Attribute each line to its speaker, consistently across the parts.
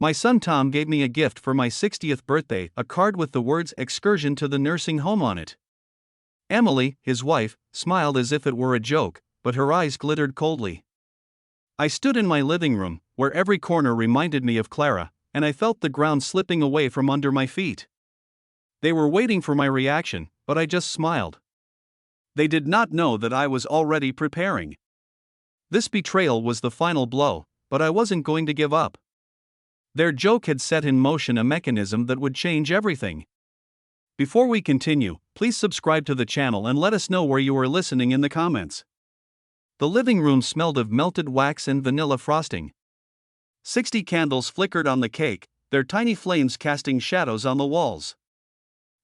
Speaker 1: My son Tom gave me a gift for my 60th birthday, a card with the words excursion to the nursing home on it. Emily, his wife, smiled as if it were a joke, but her eyes glittered coldly. I stood in my living room, where every corner reminded me of Clara, and I felt the ground slipping away from under my feet. They were waiting for my reaction, but I just smiled. They did not know that I was already preparing. This betrayal was the final blow, but I wasn't going to give up. Their joke had set in motion a mechanism that would change everything. Before we continue, please subscribe to the channel and let us know where you are listening in the comments. The living room smelled of melted wax and vanilla frosting. 60 candles flickered on the cake, their tiny flames casting shadows on the walls.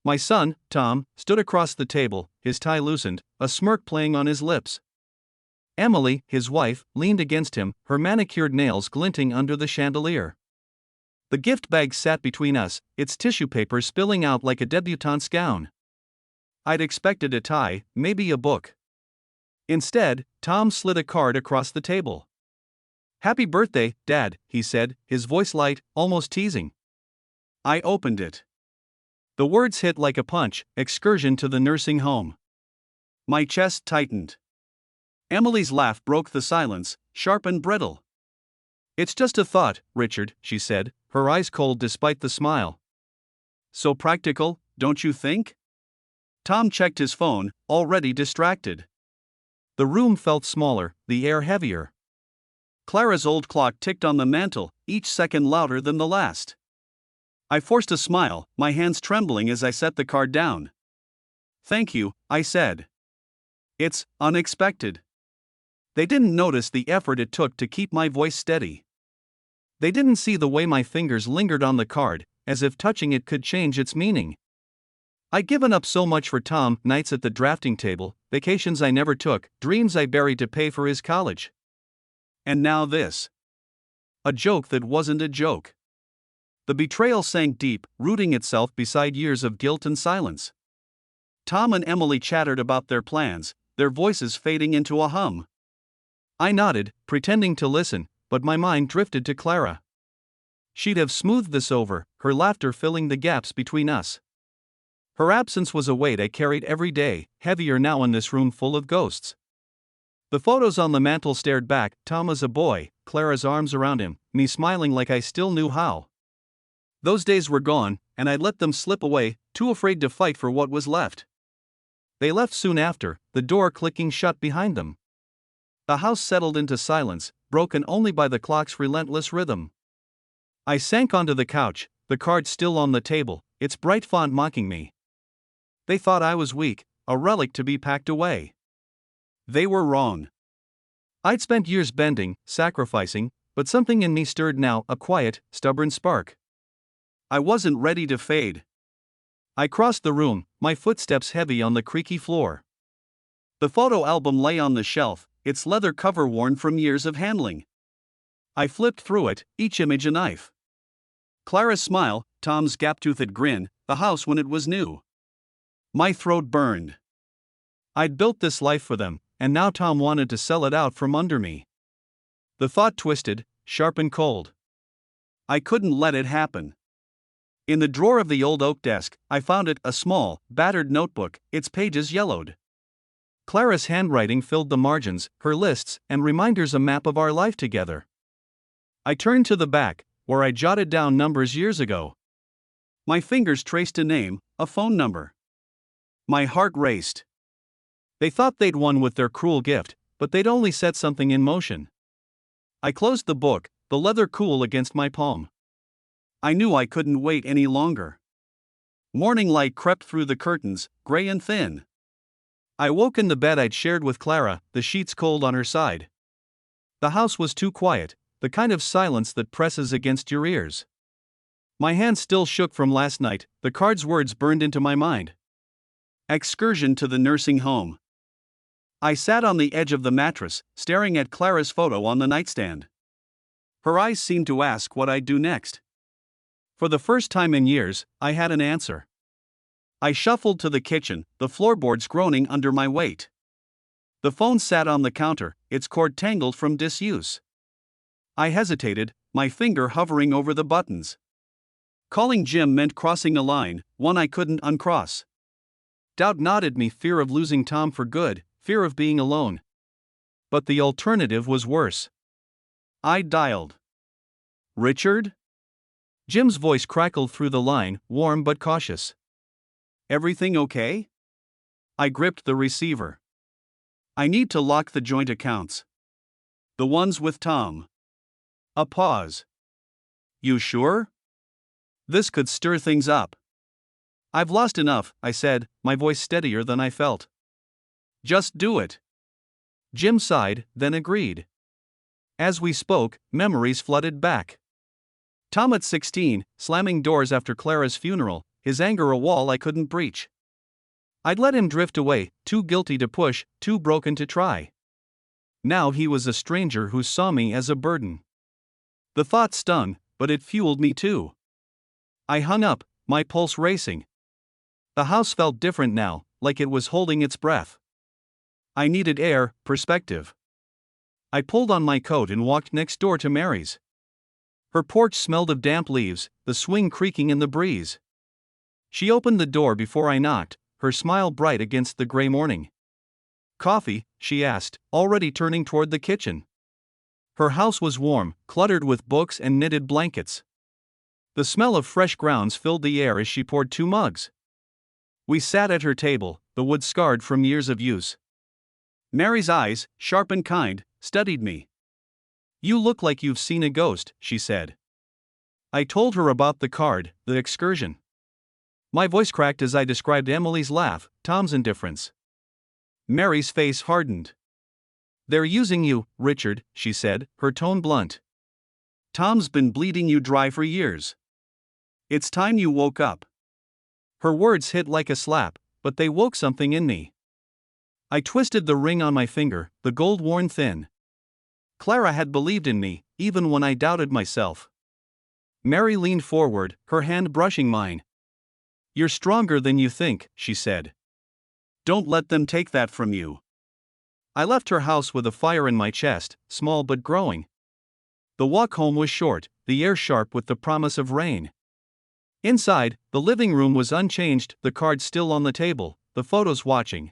Speaker 1: My son, Tom, stood across the table, his tie loosened, a smirk playing on his lips. Emily, his wife, leaned against him, her manicured nails glinting under the chandelier. The gift bag sat between us, its tissue paper spilling out like a debutante's gown. I'd expected a tie, maybe a book. Instead, Tom slid a card across the table. "Happy birthday, Dad," he said, his voice light, almost teasing. I opened it. The words hit like a punch, excursion to the nursing home. My chest tightened. Emily's laugh broke the silence, sharp and brittle. "It's just a thought, Richard," she said, her eyes cold despite the smile. "So practical, don't you think?" Tom checked his phone, already distracted. The room felt smaller, the air heavier. Clara's old clock ticked on the mantel, each second louder than the last. I forced a smile, my hands trembling as I set the card down. "Thank you," I said. "It's unexpected." They didn't notice the effort it took to keep my voice steady. They didn't see the way my fingers lingered on the card, as if touching it could change its meaning. I'd given up so much for Tom, nights at the drafting table, vacations I never took, dreams I buried to pay for his college. And now this. A joke that wasn't a joke. The betrayal sank deep, rooting itself beside years of guilt and silence. Tom and Emily chattered about their plans, their voices fading into a hum. I nodded, pretending to listen, but my mind drifted to Clara. She'd have smoothed this over, her laughter filling the gaps between us. Her absence was a weight I carried every day, heavier now in this room full of ghosts. The photos on the mantel stared back, Tom as a boy, Clara's arms around him, me smiling like I still knew how. Those days were gone, and I'd let them slip away, too afraid to fight for what was left. They left soon after, the door clicking shut behind them. The house settled into silence, broken only by the clock's relentless rhythm. I sank onto the couch, the card still on the table, its bright font mocking me. They thought I was weak, a relic to be packed away. They were wrong. I'd spent years bending, sacrificing, but something in me stirred now, a quiet, stubborn spark. I wasn't ready to fade. I crossed the room, my footsteps heavy on the creaky floor. The photo album lay on the shelf, its leather cover worn from years of handling. I flipped through it, each image a knife. Clara's smile, Tom's gap-toothed grin, the house when it was new. My throat burned. I'd built this life for them, and now Tom wanted to sell it out from under me. The thought twisted, sharp and cold. I couldn't let it happen. In the drawer of the old oak desk, I found it, a small, battered notebook, its pages yellowed. Clara's handwriting filled the margins, her lists and reminders, a map of our life together. I turned to the back, where I jotted down numbers years ago. My fingers traced a name, a phone number. My heart raced. They thought they'd won with their cruel gift, but they'd only set something in motion. I closed the book, the leather cool against my palm. I knew I couldn't wait any longer. Morning light crept through the curtains, gray and thin. I woke in the bed I'd shared with Clara, the sheets cold on her side. The house was too quiet, the kind of silence that presses against your ears. My hand still shook from last night, the card's words burned into my mind. Excursion to the nursing home. I sat on the edge of the mattress, staring at Clara's photo on the nightstand. Her eyes seemed to ask what I'd do next. For the first time in years, I had an answer. I shuffled to the kitchen, the floorboards groaning under my weight. The phone sat on the counter, its cord tangled from disuse. I hesitated, my finger hovering over the buttons. Calling Jim meant crossing a line, one I couldn't uncross. Doubt knotted me, fear of losing Tom for good, fear of being alone. But the alternative was worse. I dialed. Richard? Jim's voice crackled through the line, warm but cautious. Everything okay? I gripped the receiver. I need to lock the joint accounts. The ones with Tom. A pause. You sure? This could stir things up. I've lost enough, I said, my voice steadier than I felt. Just do it. Jim sighed, then agreed. As we spoke, memories flooded back. Tom at 16, slamming doors after Clara's funeral, his anger a wall I couldn't breach. I'd let him drift away, too guilty to push, too broken to try. Now he was a stranger who saw me as a burden. The thought stung, but it fueled me too. I hung up, my pulse racing. The house felt different now, like it was holding its breath. I needed air, perspective. I pulled on my coat and walked next door to Mary's. Her porch smelled of damp leaves, the swing creaking in the breeze. She opened the door before I knocked, her smile bright against the gray morning. Coffee, she asked, already turning toward the kitchen. Her house was warm, cluttered with books and knitted blankets. The smell of fresh grounds filled the air as she poured 2 mugs. We sat at her table, the wood scarred from years of use. Mary's eyes, sharp and kind, studied me. You look like you've seen a ghost, she said. I told her about the card, the excursion. My voice cracked as I described Emily's laugh, Tom's indifference. Mary's face hardened. They're using you, Richard, she said, her tone blunt. Tom's been bleeding you dry for years. It's time you woke up. Her words hit like a slap, but they woke something in me. I twisted the ring on my finger, the gold worn thin. Clara had believed in me, even when I doubted myself. Mary leaned forward, her hand brushing mine. You're stronger than you think, she said. Don't let them take that from you. I left her house with a fire in my chest, small but growing. The walk home was short, the air sharp with the promise of rain. Inside, the living room was unchanged, the cards still on the table, the photos watching.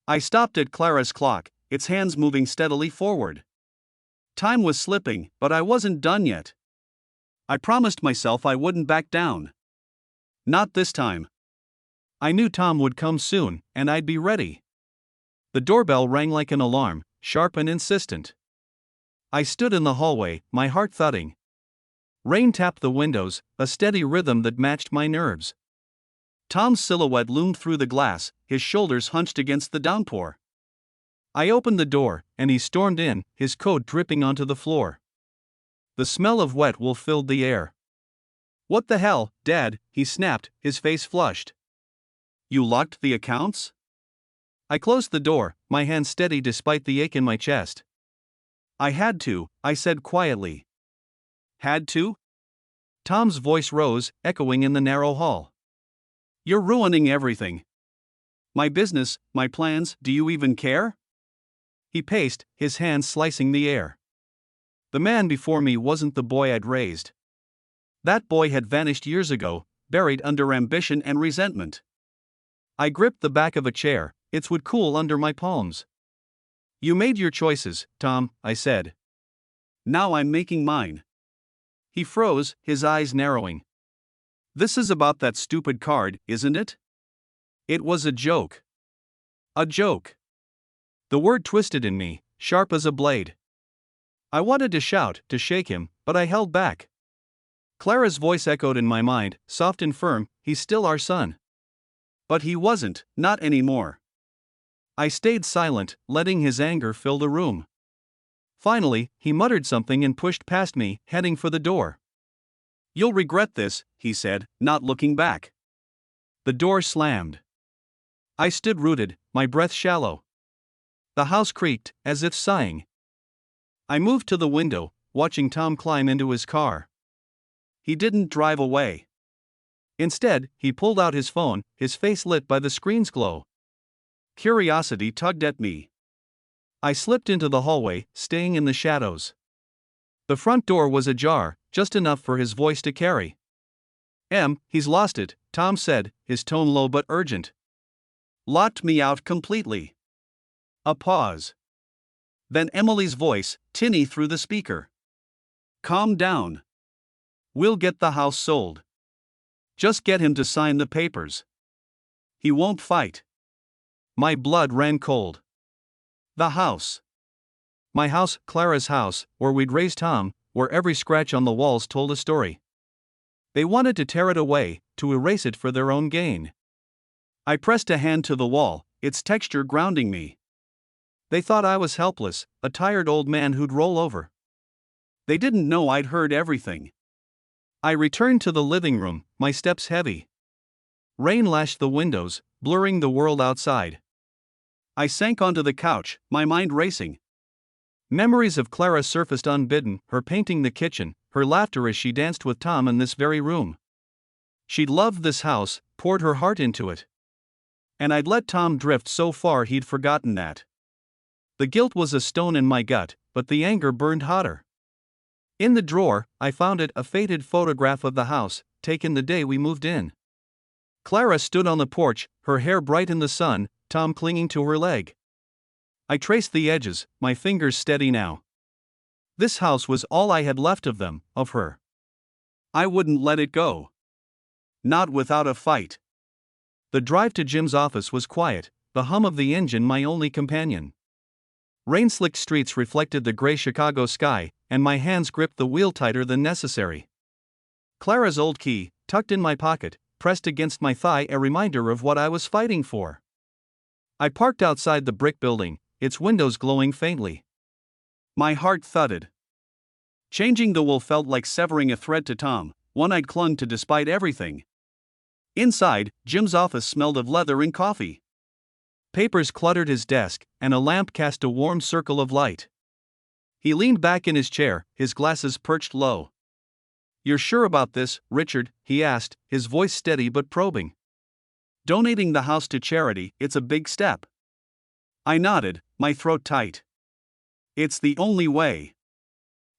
Speaker 1: I stopped at Clara's clock, its hands moving steadily forward. Time was slipping, but I wasn't done yet. I promised myself I wouldn't back down. Not this time. I knew Tom would come soon, and I'd be ready. The doorbell rang like an alarm, sharp and insistent. I stood in the hallway, my heart thudding. Rain tapped the windows, a steady rhythm that matched my nerves. Tom's silhouette loomed through the glass, his shoulders hunched against the downpour. I opened the door, and he stormed in, his coat dripping onto the floor. The smell of wet wool filled the air. What the hell, Dad, he snapped, his face flushed. You locked the accounts? I closed the door, my hand steady despite the ache in my chest. I had to, I said quietly. Had to? Tom's voice rose, echoing in the narrow hall. You're ruining everything. My business, my plans, do you even care? He paced, his hands slicing the air. The man before me wasn't the boy I'd raised. That boy had vanished years ago, buried under ambition and resentment. I gripped the back of a chair, it would cool under my palms. You made your choices, Tom, I said. Now I'm making mine. He froze, his eyes narrowing. This is about that stupid card, isn't it? It was a joke. A joke. The word twisted in me, sharp as a blade. I wanted to shout, to shake him, but I held back. Clara's voice echoed in my mind, soft and firm, he's still our son. But he wasn't, not anymore. I stayed silent, letting his anger fill the room. Finally, he muttered something and pushed past me, heading for the door. You'll regret this, he said, not looking back. The door slammed. I stood rooted, my breath shallow. The house creaked, as if sighing. I moved to the window, watching Tom climb into his car. He didn't drive away. Instead, he pulled out his phone, his face lit by the screen's glow. Curiosity tugged at me. I slipped into the hallway, staying in the shadows. The front door was ajar, just enough for his voice to carry. He's lost it, Tom said, his tone low but urgent. Locked me out completely. A pause. Then Emily's voice, tinny through the speaker. Calm down. We'll get the house sold. Just get him to sign the papers. He won't fight. My blood ran cold. The house. My house, Clara's house, where we'd raised Tom, where every scratch on the walls told a story. They wanted to tear it away, to erase it for their own gain. I pressed a hand to the wall, its texture grounding me. They thought I was helpless, a tired old man who'd roll over. They didn't know I'd heard everything. I returned to the living room, my steps heavy. Rain lashed the windows, blurring the world outside. I sank onto the couch, my mind racing. Memories of Clara surfaced unbidden, her painting the kitchen, her laughter as she danced with Tom in this very room. She'd loved this house, poured her heart into it. And I'd let Tom drift so far he'd forgotten that. The guilt was a stone in my gut, but the anger burned hotter. In the drawer, I found a faded photograph of the house, taken the day we moved in. Clara stood on the porch, her hair bright in the sun, Tom clinging to her leg. I traced the edges, my fingers steady now. This house was all I had left of them, of her. I wouldn't let it go. Not without a fight. The drive to Jim's office was quiet, the hum of the engine my only companion. Rain-slicked streets reflected the gray Chicago sky, and my hands gripped the wheel tighter than necessary. Clara's old key, tucked in my pocket, pressed against my thigh, a reminder of what I was fighting for. I parked outside the brick building, its windows glowing faintly. My heart thudded. Changing the will felt like severing a thread to Tom, one I'd clung to despite everything. Inside, Jim's office smelled of leather and coffee. Papers cluttered his desk, and a lamp cast a warm circle of light. He leaned back in his chair, his glasses perched low. "You're sure about this, Richard?" he asked, his voice steady but probing. "Donating the house to charity, it's a big step." I nodded, my throat tight. "It's the only way."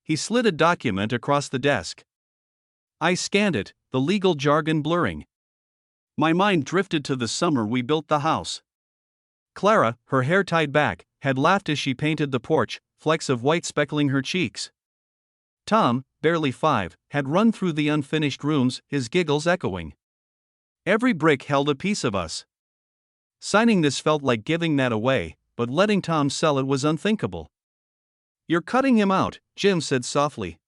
Speaker 1: He slid a document across the desk. I scanned it, the legal jargon blurring. My mind drifted to the summer we built the house. Clara, her hair tied back, had laughed as she painted the porch, flecks of white speckling her cheeks. Tom, barely 5, had run through the unfinished rooms, his giggles echoing. Every brick held a piece of us. Signing this felt like giving that away, but letting Tom sell it was unthinkable. "You're cutting him out," Jim said softly.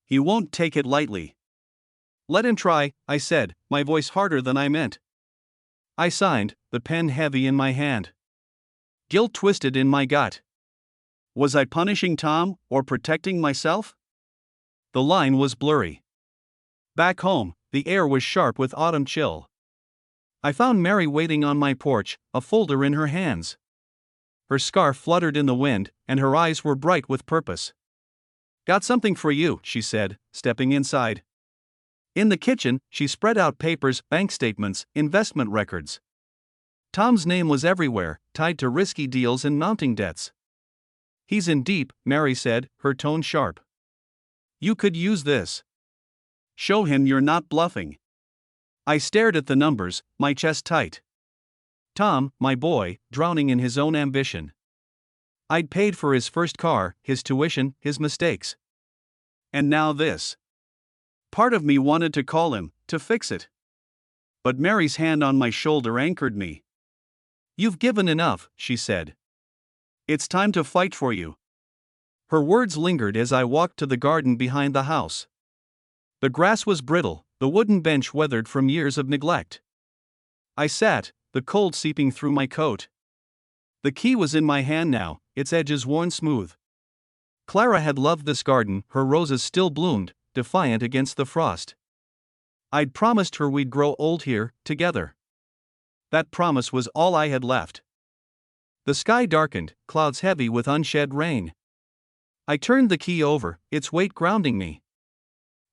Speaker 1: "He won't take it lightly." "Let him try," I said, my voice harder than I meant. I signed, the pen heavy in my hand. Guilt twisted in my gut. Was I punishing Tom, or protecting myself? The line was blurry. Back home, the air was sharp with autumn chill. I found Mary waiting on my porch, a folder in her hands. Her scarf fluttered in the wind, and her eyes were bright with purpose. "Got something for you," she said, stepping inside. In the kitchen, she spread out papers, bank statements, investment records. Tom's name was everywhere, tied to risky deals and mounting debts. "He's in deep," Mary said, her tone sharp. "You could use this. Show him you're not bluffing." I stared at the numbers, my chest tight. Tom, my boy, drowning in his own ambition. I'd paid for his first car, his tuition, his mistakes. And now this. Part of me wanted to call him, to fix it. But Mary's hand on my shoulder anchored me. "You've given enough," she said. "It's time to fight for you." Her words lingered as I walked to the garden behind the house. The grass was brittle, the wooden bench weathered from years of neglect. I sat, the cold seeping through my coat. The key was in my hand now, its edges worn smooth. Clara had loved this garden, her roses still bloomed, defiant against the frost. I'd promised her we'd grow old here, together. That promise was all I had left. The sky darkened, clouds heavy with unshed rain. I turned the key over, its weight grounding me.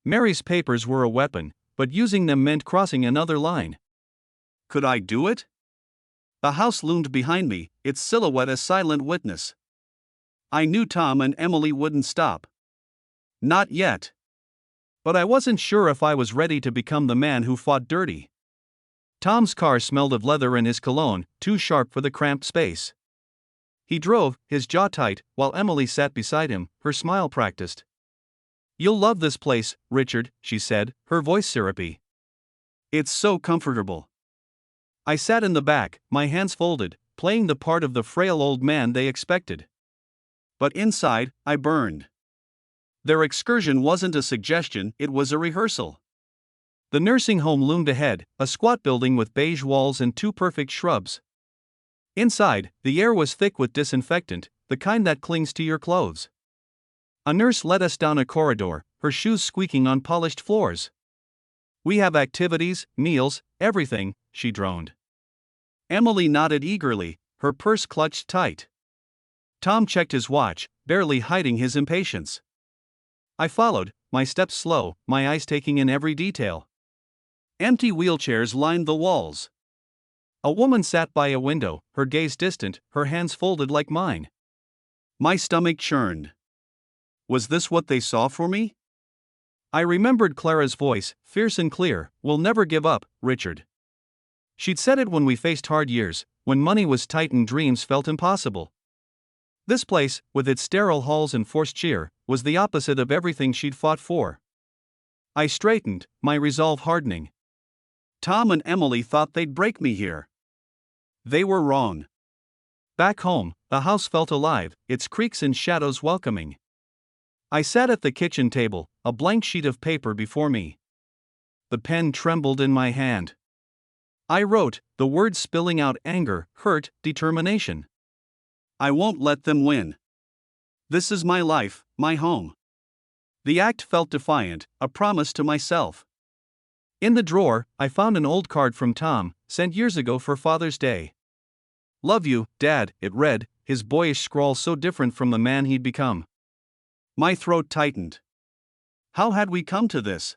Speaker 1: Mary's papers were a weapon, but using them meant crossing another line. Could I do it? The house loomed behind me, its silhouette a silent witness. I knew Tom and Emily wouldn't stop. Not yet. But I wasn't sure if I was ready to become the man who fought dirty. Tom's car smelled of leather and his cologne, too sharp for the cramped space. He drove, his jaw tight, while Emily sat beside him, her smile practiced. "You'll love this place, Richard," she said, her voice syrupy. "It's so comfortable." I sat in the back, my hands folded, playing the part of the frail old man they expected. But inside, I burned. Their excursion wasn't a suggestion, it was a rehearsal. The nursing home loomed ahead, a squat building with beige walls and two perfect shrubs. Inside, the air was thick with disinfectant, the kind that clings to your clothes. A nurse led us down a corridor, her shoes squeaking on polished floors. "We have activities, meals, everything," she droned. Emily nodded eagerly, her purse clutched tight. Tom checked his watch, barely hiding his impatience. I followed, my steps slow, my eyes taking in every detail. Empty wheelchairs lined the walls. A woman sat by a window, her gaze distant, her hands folded like mine. My stomach churned. Was this what they saw for me? I remembered Clara's voice, fierce and clear, "We'll never give up, Richard." She'd said it when we faced hard years, when money was tight and dreams felt impossible. This place, with its sterile halls and forced cheer, was the opposite of everything she'd fought for. I straightened, my resolve hardening. Tom and Emily thought they'd break me here. They were wrong. Back home, the house felt alive, its creaks and shadows welcoming. I sat at the kitchen table, a blank sheet of paper before me. The pen trembled in my hand. I wrote, the words spilling out anger, hurt, determination. I won't let them win. This is my life, my home. The act felt defiant, a promise to myself. In the drawer, I found an old card from Tom, sent years ago for Father's Day. "Love you, Dad," it read, his boyish scrawl so different from the man he'd become. My throat tightened. How had we come to this?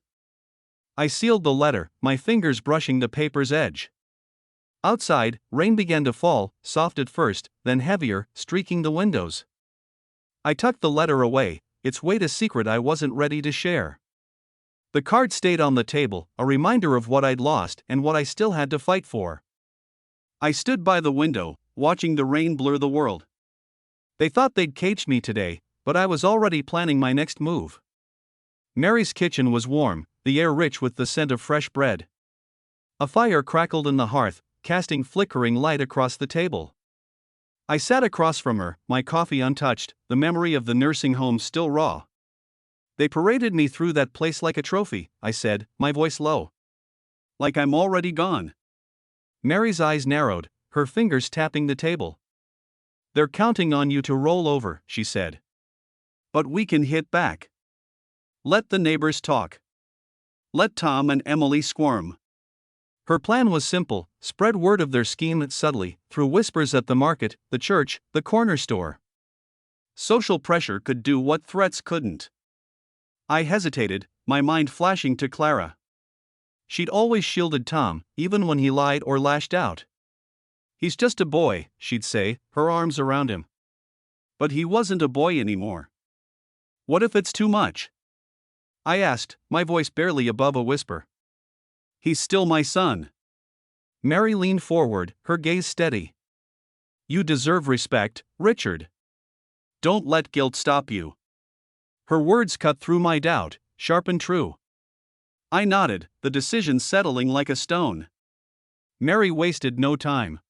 Speaker 1: I sealed the letter, my fingers brushing the paper's edge. Outside, rain began to fall, soft at first, then heavier, streaking the windows. I tucked the letter away, its weight a secret I wasn't ready to share. The card stayed on the table, a reminder of what I'd lost and what I still had to fight for. I stood by the window, watching the rain blur the world. They thought they'd caged me today, but I was already planning my next move. Mary's kitchen was warm, the air rich with the scent of fresh bread. A fire crackled in the hearth, casting flickering light across the table. I sat across from her, my coffee untouched, the memory of the nursing home still raw. "They paraded me through that place like a trophy," I said, my voice low. "Like I'm already gone." Mary's eyes narrowed, her fingers tapping the table. "They're counting on you to roll over," she said. "But we can hit back. Let the neighbors talk. Let Tom and Emily squirm." Her plan was simple: spread word of their scheme subtly, through whispers at the market, the church, the corner store. Social pressure could do what threats couldn't. I hesitated, my mind flashing to Clara. She'd always shielded Tom, even when he lied or lashed out. "He's just a boy," she'd say, her arms around him. But he wasn't a boy anymore. What if it's too much? I asked, my voice barely above a whisper. "He's still my son." Mary leaned forward, her gaze steady. "You deserve respect, Richard. Don't let guilt stop you." Her words cut through my doubt, sharp and true. I nodded, the decision settling like a stone. Mary wasted no time.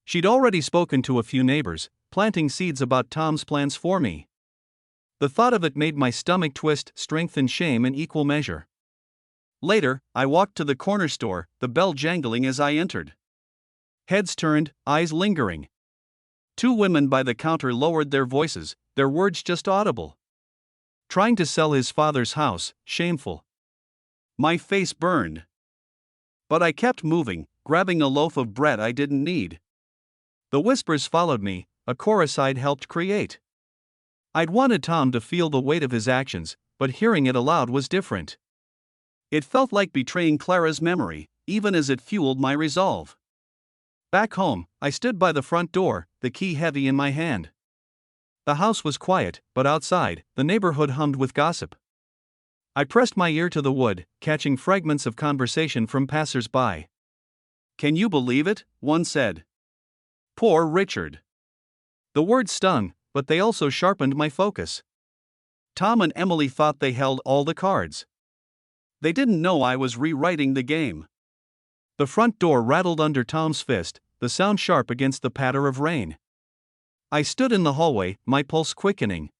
Speaker 1: She'd already spoken to a few neighbors, planting seeds about Tom's plans for me. The thought of it made my stomach twist, strength and shame in equal measure. Later, I walked to the corner store, the bell jangling as I entered. Heads turned, eyes lingering. Two women by the counter lowered their voices, their words just audible. Trying to sell his father's house, shameful. My face burned. But I kept moving, grabbing a loaf of bread I didn't need. The whispers followed me, a chorus I'd helped create. I'd wanted Tom to feel the weight of his actions, but hearing it aloud was different. It felt like betraying Clara's memory, even as it fueled my resolve. Back home, I stood by the front door, the key heavy in my hand. The house was quiet, but outside, the neighborhood hummed with gossip. I pressed my ear to the wood, catching fragments of conversation from passers-by. "Can you believe it?" one said. "Poor Richard." The words stung, but they also sharpened my focus. Tom and Emily thought they held all the cards. They didn't know I was rewriting the game. The front door rattled under Tom's fist, the sound sharp against the patter of rain. I stood in the hallway, my pulse quickening.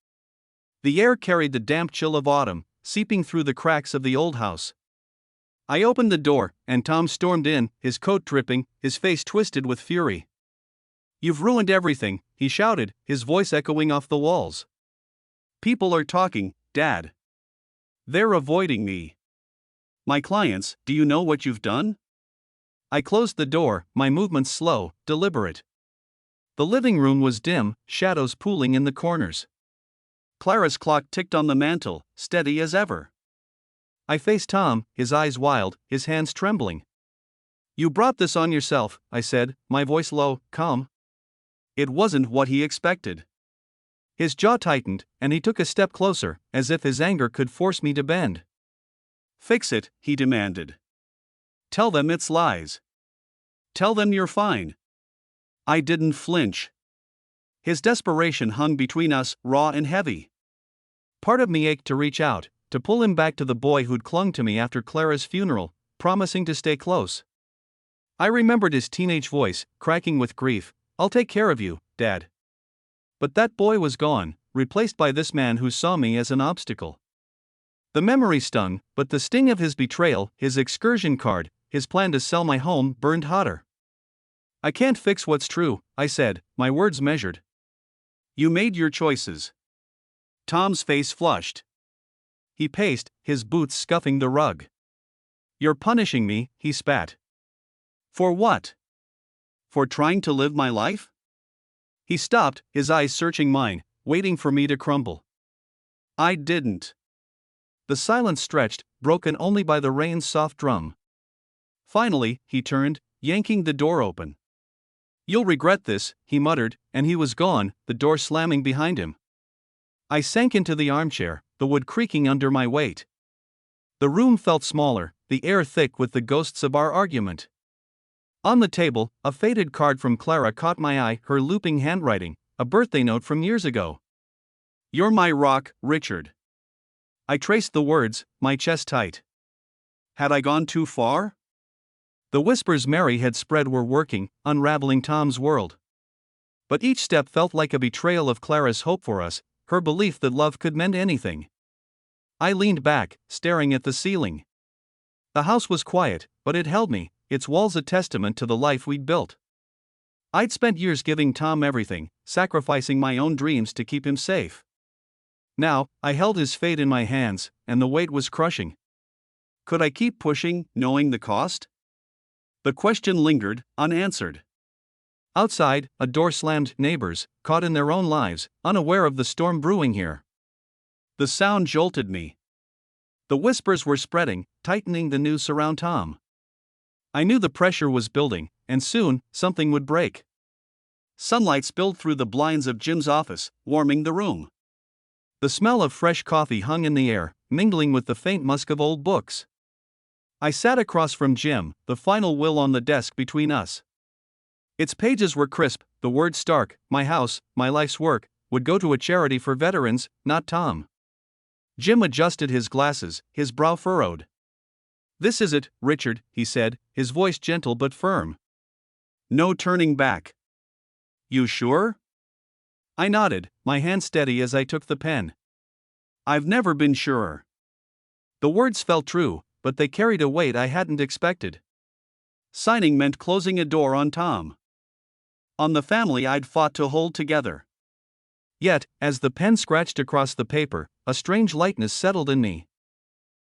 Speaker 1: The air carried the damp chill of autumn, seeping through the cracks of the old house. I opened the door, and Tom stormed in, his coat dripping, his face twisted with fury. "You've ruined everything," he shouted, his voice echoing off the walls. "People are talking, Dad. They're avoiding me. My clients, do you know what you've done?" I closed the door, my movements slow, deliberate. The living room was dim, shadows pooling in the corners. Clara's clock ticked on the mantel, steady as ever. I faced Tom, his eyes wild, his hands trembling. "You brought this on yourself," I said, my voice low, calm. It wasn't what he expected. His jaw tightened, and he took a step closer, as if his anger could force me to bend. "Fix it," he demanded. "Tell them it's lies. Tell them you're fine." I didn't flinch. His desperation hung between us, raw and heavy. Part of me ached to reach out, to pull him back to the boy who'd clung to me after Clara's funeral, promising to stay close. I remembered his teenage voice, cracking with grief. "I'll take care of you, Dad." But that boy was gone, replaced by this man who saw me as an obstacle. The memory stung, but the sting of his betrayal, his excursion card, his plan to sell my home burned hotter. "I can't fix what's true," I said, my words measured. "You made your choices." Tom's face flushed. He paced, his boots scuffing the rug. "You're punishing me," he spat. "For what? For trying to live my life?" He stopped, his eyes searching mine, waiting for me to crumble. I didn't. The silence stretched, broken only by the rain's soft drum. Finally, he turned, yanking the door open. "You'll regret this," he muttered, and he was gone, the door slamming behind him. I sank into the armchair, the wood creaking under my weight. The room felt smaller, the air thick with the ghosts of our argument. On the table, a faded card from Clara caught my eye, her looping handwriting, a birthday note from years ago. "You're my rock, Richard." I traced the words, my chest tight. Had I gone too far? The whispers Mary had spread were working, unraveling Tom's world. But each step felt like a betrayal of Clara's hope for us, her belief that love could mend anything. I leaned back, staring at the ceiling. The house was quiet, but it held me, its walls a testament to the life we'd built. I'd spent years giving Tom everything, sacrificing my own dreams to keep him safe. Now, I held his fate in my hands, and the weight was crushing. Could I keep pushing, knowing the cost? The question lingered, unanswered. Outside, a door slammed, neighbors, caught in their own lives, unaware of the storm brewing here. The sound jolted me. The whispers were spreading, tightening the noose around Tom. I knew the pressure was building, and soon, something would break. Sunlight spilled through the blinds of Jim's office, warming the room. The smell of fresh coffee hung in the air, mingling with the faint musk of old books. I sat across from Jim, the final will on the desk between us. Its pages were crisp, the words stark: "My house, my life's work, would go to a charity for veterans, not Tom." Jim adjusted his glasses, his brow furrowed. "This is it, Richard," he said, his voice gentle but firm. "No turning back." "You sure?" I nodded, my hand steady as I took the pen. "I've never been surer." The words felt true, but they carried a weight I hadn't expected. Signing meant closing a door on Tom. On the family I'd fought to hold together. Yet, as the pen scratched across the paper, a strange lightness settled in me.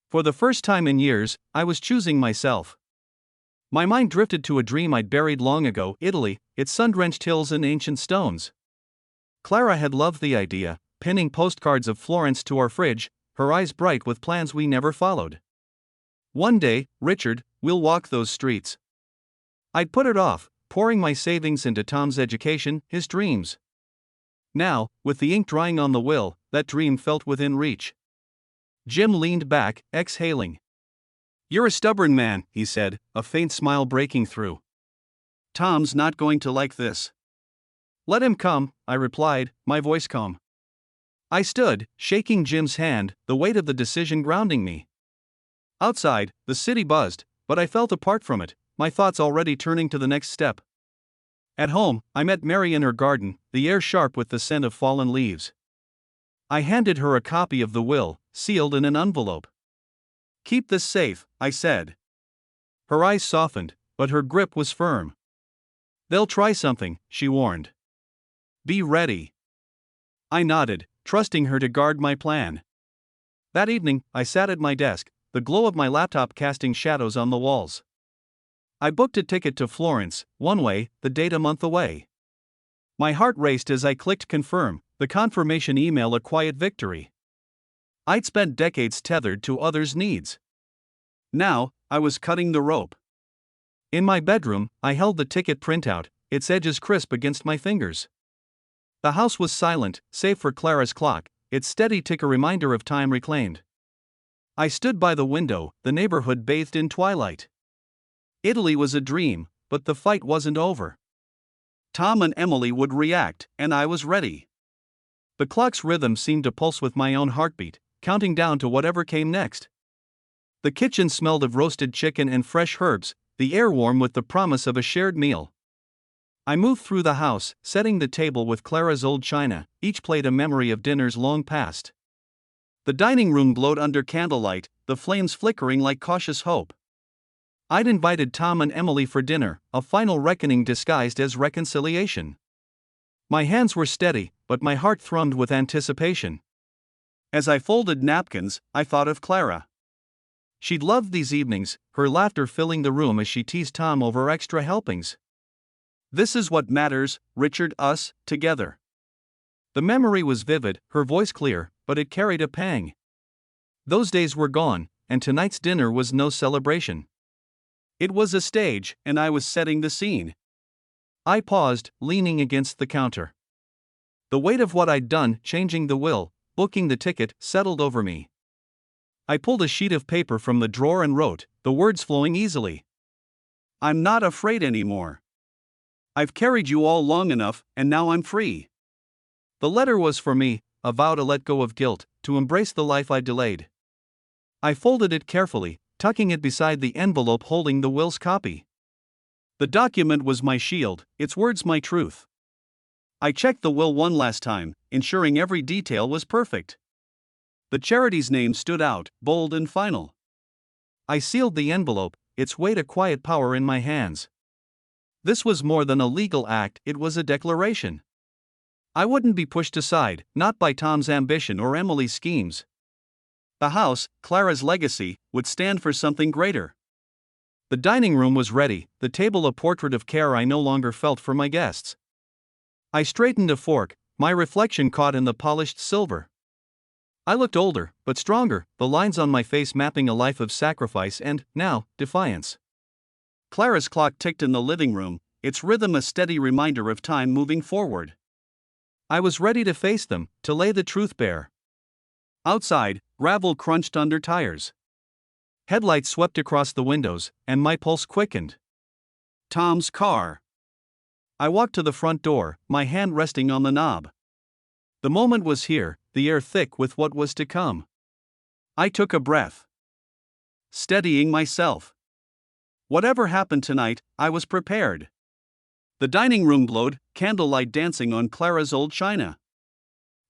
Speaker 1: For the first time in years, I was choosing myself. My mind drifted to a dream I'd buried long ago: Italy, its sun-drenched hills and ancient stones. Clara had loved the idea, pinning postcards of Florence to our fridge, her eyes bright with plans we never followed. "One day, Richard, we'll walk those streets." I'd put it off, pouring my savings into Tom's education, his dreams. Now, with the ink drying on the will, that dream felt within reach. Jim leaned back, exhaling. "You're a stubborn man," he said, a faint smile breaking through. "Tom's not going to like this." "Let him come," I replied, my voice calm. I stood, shaking Jim's hand, the weight of the decision grounding me. Outside, the city buzzed, but I felt apart from it, my thoughts already turning to the next step. At home, I met Mary in her garden, the air sharp with the scent of fallen leaves. I handed her a copy of the will, sealed in an envelope. "Keep this safe," I said. Her eyes softened, but her grip was firm. "They'll try something," she warned. "Be ready." I nodded, trusting her to guard my plan. That evening, I sat at my desk, the glow of my laptop casting shadows on the walls. I booked a ticket to Florence, one way, the date a month away. My heart raced as I clicked confirm, the confirmation email a quiet victory. I'd spent decades tethered to others' needs. Now, I was cutting the rope. In my bedroom, I held the ticket printout, its edges crisp against my fingers. The house was silent, save for Clara's clock, its steady tick a reminder of time reclaimed. I stood by the window, the neighborhood bathed in twilight. Italy was a dream, but the fight wasn't over. Tom and Emily would react, and I was ready. The clock's rhythm seemed to pulse with my own heartbeat, counting down to whatever came next. The kitchen smelled of roasted chicken and fresh herbs, the air warm with the promise of a shared meal. I moved through the house, setting the table with Clara's old china, each plate a memory of dinners long past. The dining room glowed under candlelight, the flames flickering like cautious hope. I'd invited Tom and Emily for dinner, a final reckoning disguised as reconciliation. My hands were steady, but my heart thrummed with anticipation. As I folded napkins, I thought of Clara. She'd loved these evenings, her laughter filling the room as she teased Tom over extra helpings. "This is what matters, Richard, us, together." The memory was vivid, her voice clear, but it carried a pang. Those days were gone, and tonight's dinner was no celebration. It was a stage, and I was setting the scene. I paused, leaning against the counter. The weight of what I'd done, changing the will, booking the ticket, settled over me. I pulled a sheet of paper from the drawer and wrote, the words flowing easily. "I'm not afraid anymore. I've carried you all long enough, and now I'm free." The letter was for me, a vow to let go of guilt, to embrace the life I'd delayed. I folded it carefully, tucking it beside the envelope holding the will's copy. The document was my shield, its words my truth. I checked the will one last time, ensuring every detail was perfect. The charity's name stood out, bold and final. I sealed the envelope, its weight a quiet power in my hands. This was more than a legal act, it was a declaration. I wouldn't be pushed aside, not by Tom's ambition or Emily's schemes. The house, Clara's legacy, would stand for something greater. The dining room was ready, the table a portrait of care I no longer felt for my guests. I straightened a fork, my reflection caught in the polished silver. I looked older, but stronger, the lines on my face mapping a life of sacrifice and, now, defiance. Clara's clock ticked in the living room, its rhythm a steady reminder of time moving forward. I was ready to face them, to lay the truth bare. Outside, gravel crunched under tires. Headlights swept across the windows, and my pulse quickened. Tom's car. I walked to the front door, my hand resting on the knob. The moment was here, the air thick with what was to come. I took a breath, steadying myself. Whatever happened tonight, I was prepared. The dining room glowed, candlelight dancing on Clara's old china.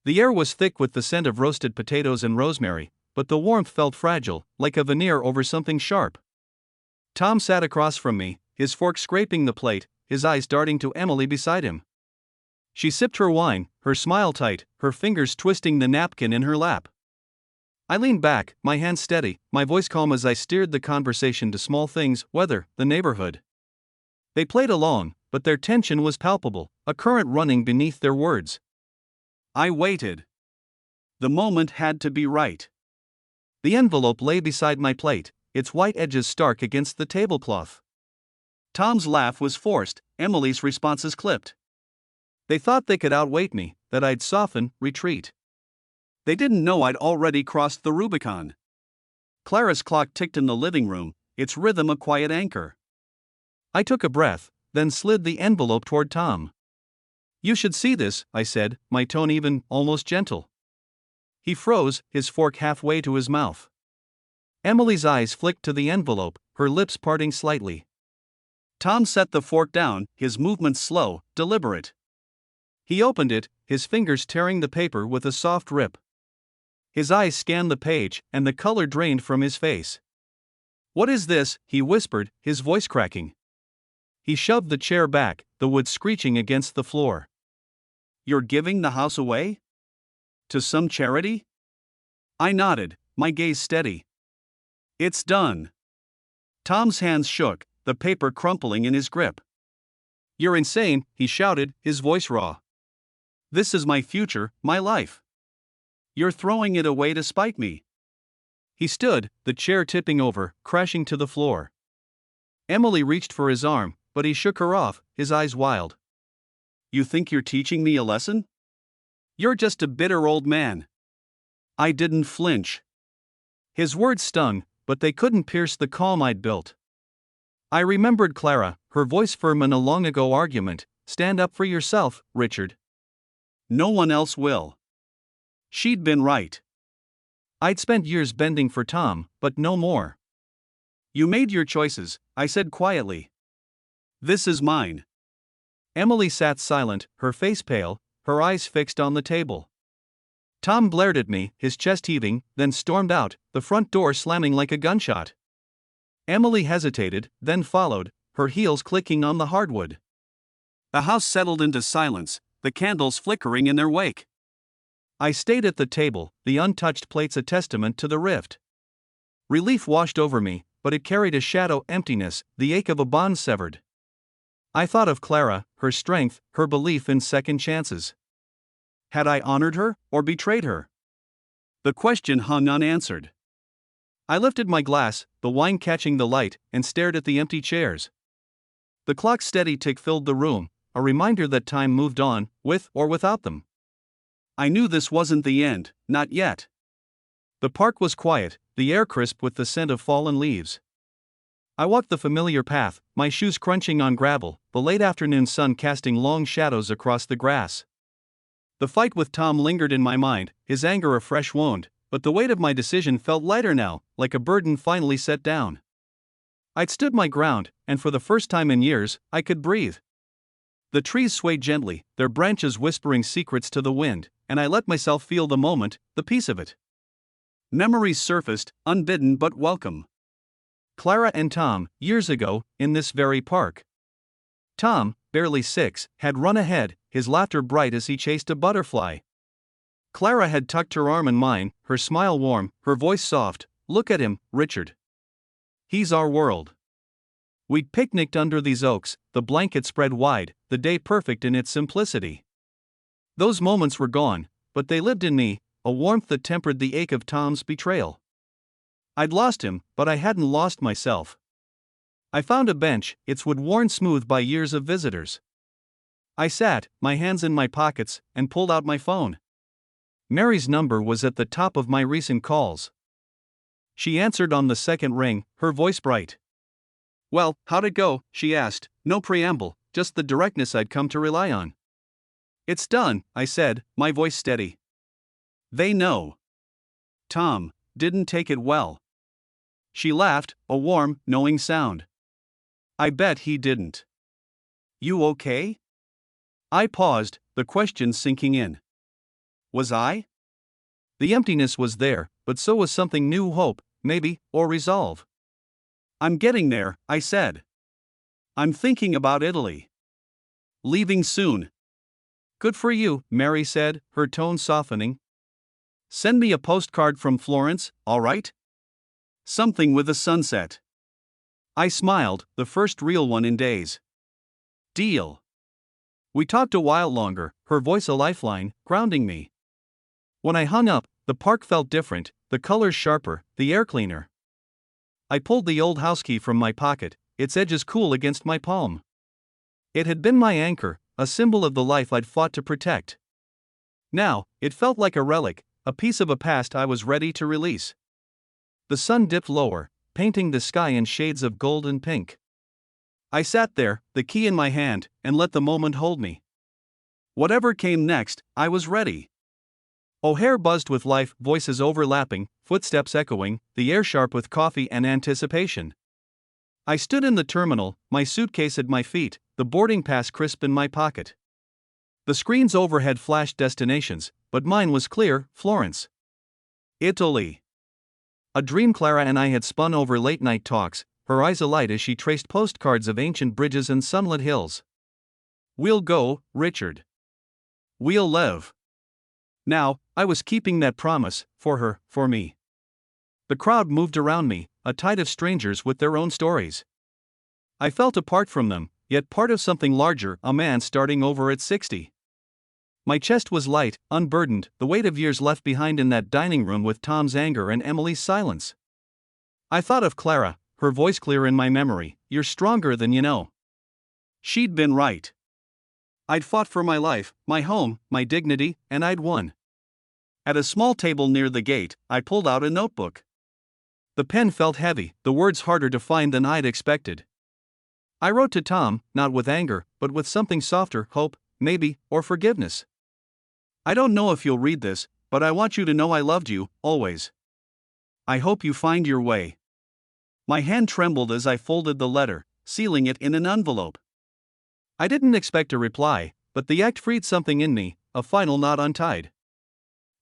Speaker 1: The air was thick with the scent of roasted potatoes and rosemary, but the warmth felt fragile, like a veneer over something sharp. Tom sat across from me, his fork scraping the plate, his eyes darting to Emily beside him. She sipped her wine, her smile tight, her fingers twisting the napkin in her lap. I leaned back, my hands steady, my voice calm as I steered the conversation to small things, weather, the neighborhood. They played along, but their tension was palpable, a current running beneath their words. I waited. The moment had to be right. The envelope lay beside my plate, its white edges stark against the tablecloth. Tom's laugh was forced, Emily's responses clipped. They thought they could outweight me, that I'd soften, retreat. They didn't know I'd already crossed the Rubicon. Clara's clock ticked in the living room, its rhythm a quiet anchor. I took a breath, then slid the envelope toward Tom. "You should see this," I said, my tone even, almost gentle. He froze, his fork halfway to his mouth. Emily's eyes flicked to the envelope, her lips parting slightly. Tom set the fork down, his movements slow, deliberate. He opened it, his fingers tearing the paper with a soft rip. His eyes scanned the page, and the color drained from his face. "What is this?" he whispered, his voice cracking. He shoved the chair back, the wood screeching against the floor. "You're giving the house away? To some charity?" I nodded, my gaze steady. "It's done." Tom's hands shook, the paper crumpling in his grip. "You're insane," he shouted, his voice raw. "This is my future, my life. You're throwing it away to spite me." He stood, the chair tipping over, crashing to the floor. Emily reached for his arm, but he shook her off, his eyes wild. "You think you're teaching me a lesson? You're just a bitter old man." I didn't flinch. His words stung, but they couldn't pierce the calm I'd built. I remembered Clara, her voice firm in a long-ago argument. "Stand up for yourself, Richard. No one else will." She'd been right. I'd spent years bending for Tom, but no more. "You made your choices," I said quietly. "This is mine." Emily sat silent, her face pale, her eyes fixed on the table. Tom glared at me, his chest heaving, then stormed out, the front door slamming like a gunshot. Emily hesitated, then followed, her heels clicking on the hardwood. The house settled into silence, the candles flickering in their wake. I stayed at the table, the untouched plates a testament to the rift. Relief washed over me, but it carried a shadow emptiness, the ache of a bond severed. I thought of Clara, her strength, her belief in second chances. Had I honored her, or betrayed her? The question hung unanswered. I lifted my glass, the wine catching the light, and stared at the empty chairs. The clock's steady tick filled the room, a reminder that time moved on, with or without them. I knew this wasn't the end, not yet. The park was quiet, the air crisp with the scent of fallen leaves. I walked the familiar path, my shoes crunching on gravel, the late afternoon sun casting long shadows across the grass. The fight with Tom lingered in my mind, his anger a fresh wound, but the weight of my decision felt lighter now, like a burden finally set down. I'd stood my ground, and for the first time in years, I could breathe. The trees swayed gently, their branches whispering secrets to the wind, and I let myself feel the moment, the peace of it. Memories surfaced, unbidden but welcome. Clara and Tom, years ago, in this very park. Tom, barely 6, had run ahead, his laughter bright as he chased a butterfly. Clara had tucked her arm in mine, her smile warm, her voice soft. "Look at him, Richard. He's our world." We'd picnicked under these oaks, the blanket spread wide, the day perfect in its simplicity. Those moments were gone, but they lived in me, a warmth that tempered the ache of Tom's betrayal. I'd lost him, but I hadn't lost myself. I found a bench, its wood worn smooth by years of visitors. I sat, my hands in my pockets, and pulled out my phone. Mary's number was at the top of my recent calls. She answered on the second ring, her voice bright. "Well, how'd it go?" she asked, no preamble, just the directness I'd come to rely on. "It's done," I said, my voice steady. "They know. Tom didn't take it well." She laughed, a warm, knowing sound. "I bet he didn't. You okay?" I paused, the question sinking in. Was I? The emptiness was there, but so was something new, hope, maybe, or resolve. "I'm getting there," I said. "I'm thinking about Italy. Leaving soon." "Good for you," Mary said, her tone softening. "Send me a postcard from Florence, all right? Something with a sunset." I smiled, the first real one in days. "Deal." We talked a while longer, her voice a lifeline, grounding me. When I hung up, the park felt different, the colors sharper, the air cleaner. I pulled the old house key from my pocket, its edges cool against my palm. It had been my anchor, a symbol of the life I'd fought to protect. Now, it felt like a relic, a piece of a past I was ready to release. The sun dipped lower, painting the sky in shades of gold and pink. I sat there, the key in my hand, and let the moment hold me. Whatever came next, I was ready. O'Hare buzzed with life, voices overlapping, footsteps echoing, the air sharp with coffee and anticipation. I stood in the terminal, my suitcase at my feet, the boarding pass crisp in my pocket. The screens overhead flashed destinations, but mine was clear: Florence, Italy. A dream Clara and I had spun over late-night talks, her eyes alight as she traced postcards of ancient bridges and sunlit hills. We'll go, Richard. We'll live. Now, I was keeping that promise, for her, for me. The crowd moved around me, a tide of strangers with their own stories. I felt apart from them, yet part of something larger, a man starting over at 60. My chest was light, unburdened, the weight of years left behind in that dining room with Tom's anger and Emily's silence. I thought of Clara, her voice clear in my memory: "You're stronger than you know." She'd been right. I'd fought for my life, my home, my dignity, and I'd won. At a small table near the gate, I pulled out a notebook. The pen felt heavy, the words harder to find than I'd expected. I wrote to Tom, not with anger, but with something softer: hope, maybe, or forgiveness. I don't know if you'll read this, but I want you to know I loved you, always. I hope you find your way. My hand trembled as I folded the letter, sealing it in an envelope. I didn't expect a reply, but the act freed something in me, a final knot untied.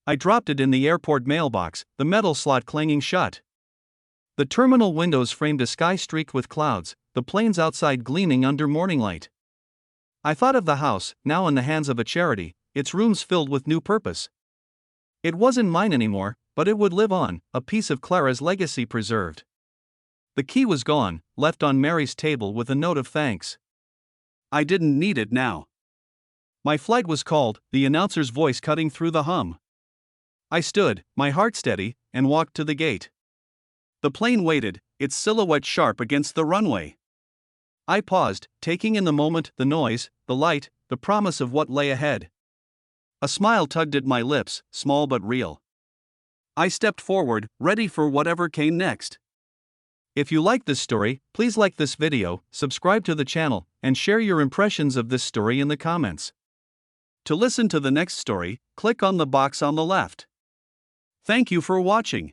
Speaker 1: I dropped it in the airport mailbox, the metal slot clanging shut. The terminal windows framed a sky streaked with clouds, the planes outside gleaming under morning light. I thought of the house, now in the hands of a charity, its rooms filled with new purpose. It wasn't mine anymore, but it would live on, a piece of Clara's legacy preserved. The key was gone, left on Mary's table with a note of thanks. I didn't need it now. My flight was called, the announcer's voice cutting through the hum. I stood, my heart steady, and walked to the gate. The plane waited, its silhouette sharp against the runway. I paused, taking in the moment, the noise, the light, the promise of what lay ahead. A smile tugged at my lips, small but real. I stepped forward, ready for whatever came next. If you like this story, please like this video, subscribe to the channel, and share your impressions of this story in the comments. To listen to the next story, click on the box on the left. Thank you for watching.